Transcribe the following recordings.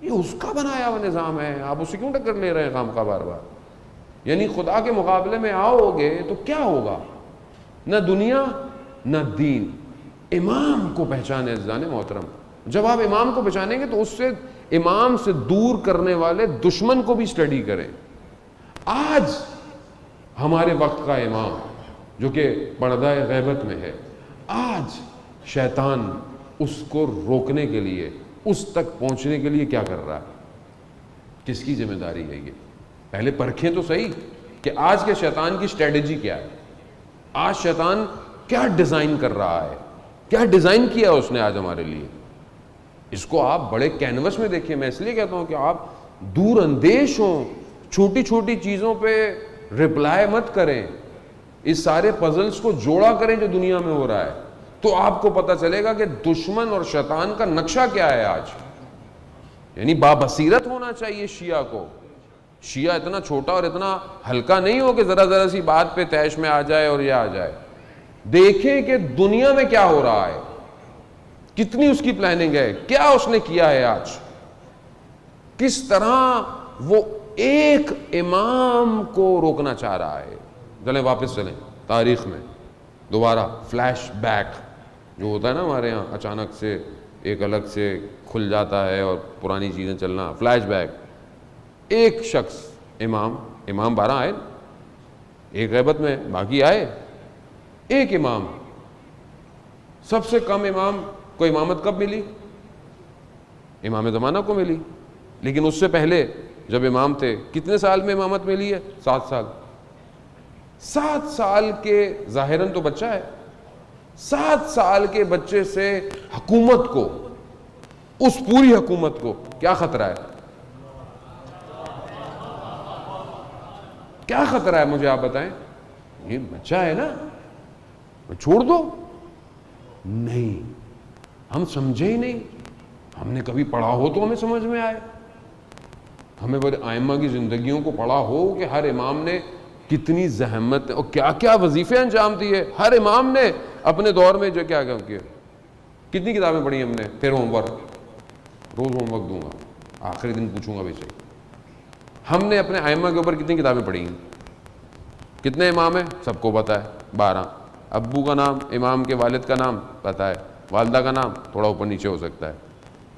یہ اس کا بنایا ہوا نظام ہے، آپ اسے کیوں ٹکر لے رہے ہیں خام خواہ بار بار؟ یعنی خدا کے مقابلے میں آؤ گے تو کیا ہوگا؟ نہ دنیا نہ دین۔ امام کو پہچانے عزیزان محترم، جب آپ امام کو پہچانیں گے تو اس سے امام سے دور کرنے والے دشمن کو بھی اسٹڈی کریں۔ آج ہمارے وقت کا امام جو کہ پردہ غیبت میں ہے، آج شیطان اس کو روکنے کے لیے، اس تک پہنچنے کے لیے کیا کر رہا ہے؟ کس کی ذمہ داری ہے یہ؟ پہلے پرکھیں تو صحیح کہ آج کے شیطان کی اسٹریٹجی کیا ہے، آج شیطان کیا ڈیزائن کر رہا ہے، کیا ڈیزائن کیا اس نے آج ہمارے لیے۔ اس کو آپ بڑے کینوس میں دیکھیں۔ میں اس لیے کہتا ہوں کہ آپ دور اندیش ہوں، چھوٹی چھوٹی چیزوں پہ رپلائی مت کریں، اس سارے پزلز کو جوڑا کریں جو دنیا میں ہو رہا ہے، تو آپ کو پتہ چلے گا کہ دشمن اور شیطان کا نقشہ کیا ہے آج۔ یعنی بابصیرت ہونا چاہیے شیعہ کو۔ شیعہ اتنا چھوٹا اور اتنا ہلکا نہیں ہو کہ ذرا سی بات پہ تیش میں آ جائے اور یہ آ جائے۔ دیکھیں کہ دنیا میں کیا ہو رہا ہے، کتنی اس کی پلاننگ ہے، کیا اس نے کیا ہے آج، کس طرح وہ ایک امام کو روکنا چاہ رہا ہے۔ چلیں واپس چلیں تاریخ میں، دوبارہ فلیش بیک جو ہوتا ہے نا ہمارے ہاں، اچانک سے ایک الگ سے کھل جاتا ہے اور پرانی چیزیں چلنا، فلیش بیک۔ ایک شخص امام 12 آئے، ایک غیبت میں، باقی آئے، ایک امام۔ سب سے کم امام کو امامت کب ملی؟ امام زمانہ کو ملی، لیکن اس سے پہلے جب امام تھے کتنے سال میں امامت ملی ہے؟ 7 سال۔ 7 سال کے ظاہراً تو بچہ ہے، 7 سال کے بچے سے حکومت کو، اس پوری حکومت کو کیا خطرہ ہے؟ کیا خطرہ ہے مجھے آپ بتائیں؟ یہ بچہ ہے نا، چھوڑ دو۔ نہیں، ہم سمجھے ہی نہیں۔ ہم نے کبھی پڑھا ہو تو ہمیں سمجھ میں آئے، ہمیں بڑے ائمہ کی زندگیوں کو پڑھا ہو کہ ہر امام نے کتنی زحمت اور کیا کیا وظیفے انجام دیے۔ ہر امام نے اپنے دور میں جو کیا کیا، کتنی کتابیں پڑھی ہم نے۔ پھر ہوم ورک، روز ہوم ورک دوں گا، آخری دن پوچھوں گا بھی صحیح۔ ہم نے اپنے ائمہ کے اوپر کتنی کتابیں پڑھی ہیں؟ کتنے امام ہیں؟ سب کو پتہ ہے، 12۔ ابو کا نام، امام کے والد کا نام پتہ ہے، والدہ کا نام تھوڑا اوپر نیچے ہو سکتا ہے،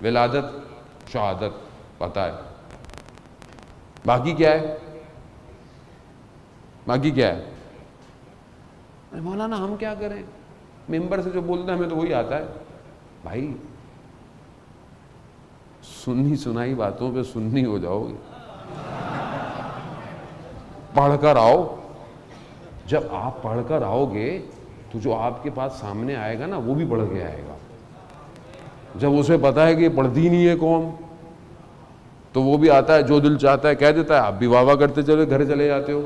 ولادت شہادت پتہ ہے، باقی کیا ہے؟ باقی کیا ہے؟ مولانا ہم کیا کریں؟ ممبر سے جو بولتے ہیں ہمیں تو وہی آتا ہے۔ بھائی سنی سنائی باتوں پہ سنی ہو جاؤ گے، پڑھ کر آؤ۔ جب آپ پڑھ کر آؤ گے تو جو آپ کے پاس سامنے آئے گا نا وہ بھی پڑھ کے آئے گا۔ جب اسے پتا ہے کہ یہ پڑھتی نہیں ہے قوم تو وہ بھی آتا ہے، جو دل چاہتا ہے کہہ دیتا ہے، آپ بھی واہ واہ کرتے چلے گھر چلے جاتے ہو۔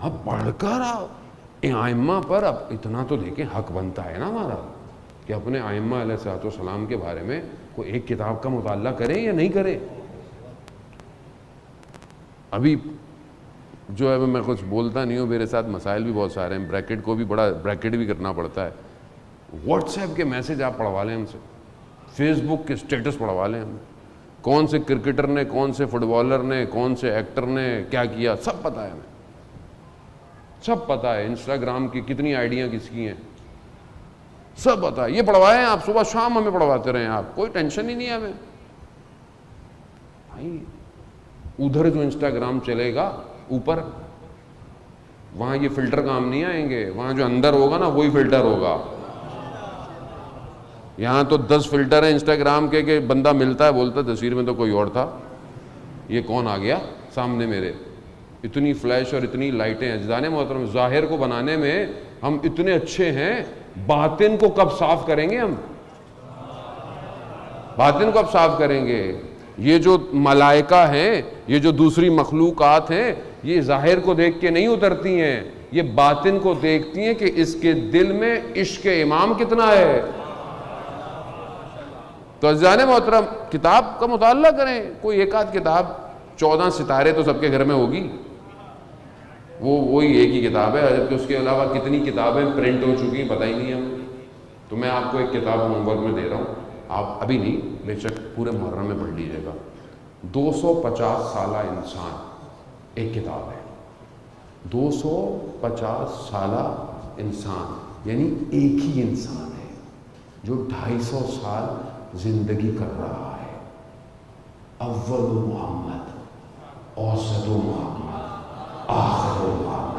اب پڑھ کر آؤ ائمہ پر۔ اب اتنا تو دیکھیں، حق بنتا ہے نا ہمارا کہ اپنے ائمہ علیہ الصلوۃ والسلام کے بارے میں کوئی ایک کتاب کا مطالعہ کریں یا نہیں کریں۔ ابھی جو ہے میں کچھ بولتا نہیں ہوں، میرے ساتھ مسائل بھی بہت سارے ہیں، بریکٹ کو بھی بڑا بریکٹ بھی کرنا پڑتا ہے۔ واٹس ایپ کے میسج آپ پڑھوا لیں ہم سے، فیس بک کے سٹیٹس پڑھوا لیں ہم، کون سے کرکٹر نے، کون سے فٹ بالر نے، کون سے ایکٹر نے کیا کیا، سب پتہ ہے ہمیں، سب پتہ ہے۔ انسٹاگرام کی کتنی آئیڈیاں کس کی ہیں، سب پتہ ہے۔ یہ پڑھوائیں آپ، صبح شام ہمیں پڑھواتے رہیں آپ، کوئی ٹینشن ہی نہیں ہے ہمیں۔ بھائی ادھر جو انسٹاگرام چلے گا اوپر، وہاں یہ فلٹر کام نہیں آئیں گے، وہاں جو اندر ہوگا نا وہی فلٹر ہوگا۔ یہاں تو 10 فلٹر ہیں انسٹاگرام کے کہ بندہ ملتا ہے بولتا ہے تصویر میں تو کوئی اور تھا، یہ کون آ گیا سامنے میرے۔ اتنی فلیش اور اتنی لائٹیں عزیزان محترم، ظاہر کو بنانے میں ہم اتنے اچھے ہیں، باطن کو کب صاف کریں گے ہم؟ باطن کو اب صاف کریں گے۔ یہ جو ملائکہ ہیں، یہ جو دوسری مخلوقات ہیں، یہ ظاہر کو دیکھ کے نہیں اترتی ہیں، یہ باطن کو دیکھتی ہیں کہ اس کے دل میں عشق امام کتنا ہے۔ تو عزیزان محترم کتاب کا مطالعہ کریں، کوئی ایک آدھ کتاب، 14 ستارے تو سب کے گھر میں ہوگی، وہی ایک ہی کتاب ہے، جبکہ اس کے علاوہ کتنی کتابیں پرنٹ ہو چکی ہیں پتہ ہی نہیں ہے۔ تو میں آپ کو ایک کتاب ہوم ورک میں دے رہا ہوں، آپ ابھی نہیں، بے شک پورے محرم میں پڑھ لیجیے گا، 250 سالہ انسان ایک کتاب ہے. 250 سالہ انسان یعنی ایک ہی انسان ہے جو 250 سال زندگی کر رہا ہے. اول محمد، اوسط محمد، آخر محمد.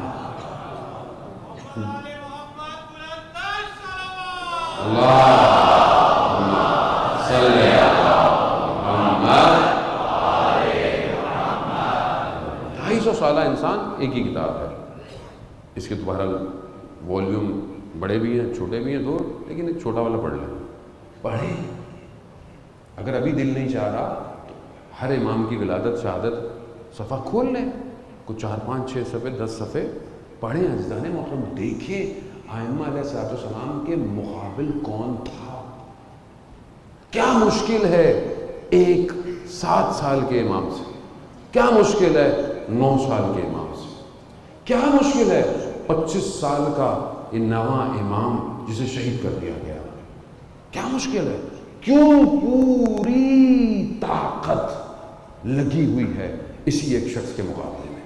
اللہم صلی علی محمد. 250 سالہ انسان ایک ہی کتاب ہے. اس کے تو بہرحال والیوم بڑے بھی ہیں چھوٹے بھی ہیں دو، لیکن ایک چھوٹا والا پڑھ لیں، پڑھیں. اگر ابھی دل نہیں چاہ رہا ہر امام کی ولادت شہادت صفحہ کھول لیں، کچھ 4 5 6 صفحے 10 صفحے پڑھیں. عزیزان محترم دیکھیں ائمہ علیہ السلام کے مقابل کون تھا. کیا مشکل ہے ایک 7 سال کے امام سے، کیا مشکل ہے 9 سال کے امام سے، کیا مشکل ہے 25 سال کا یہ نواں امام جسے شہید کر دیا گیا. کیا مشکل ہے؟ کیوں پوری طاقت لگی ہوئی ہے اسی ایک شخص کے مقابلے میں.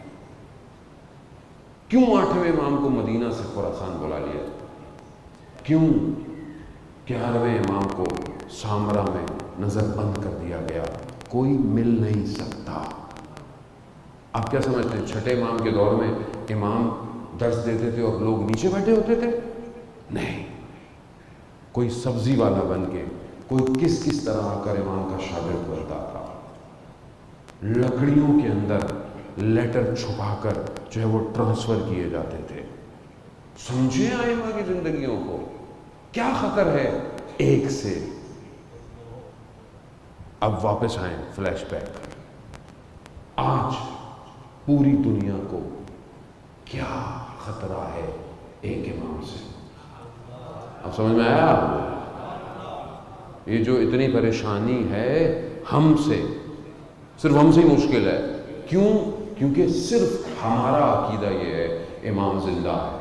کیوں 8ویں امام کو مدینہ سے خراسان بلا لیا؟ کیوں 11ویں امام کو سامرا میں نظر بند کر دیا گیا؟ کوئی مل نہیں سکتا. آپ کیا سمجھتے ہیں 6ٹھے امام کے دور میں امام درس دیتے تھے اور لوگ نیچے بیٹھے ہوتے تھے؟ نہیں. کوئی سبزی والا بن کے کوئی کس طرح آ کر امام کا شاگرد بنتا تھا. لکڑیوں کے اندر لیٹر چھپا کر جو ہے وہ ٹرانسفر کیے جاتے تھے. سمجھیں ائمہ کی زندگیوں کو. کیا خطر ہے ایک سے. اب واپس آئیں فلیش بیک. آج پوری دنیا کو کیا خطرہ ہے ایک امام سے. اب سمجھ میں آیا؟ یہ جو اتنی پریشانی ہے ہم سے، صرف ہم سے ہی مشکل ہے. کیوں؟ کیونکہ صرف ہمارا عقیدہ یہ ہے امام زندہ ہے.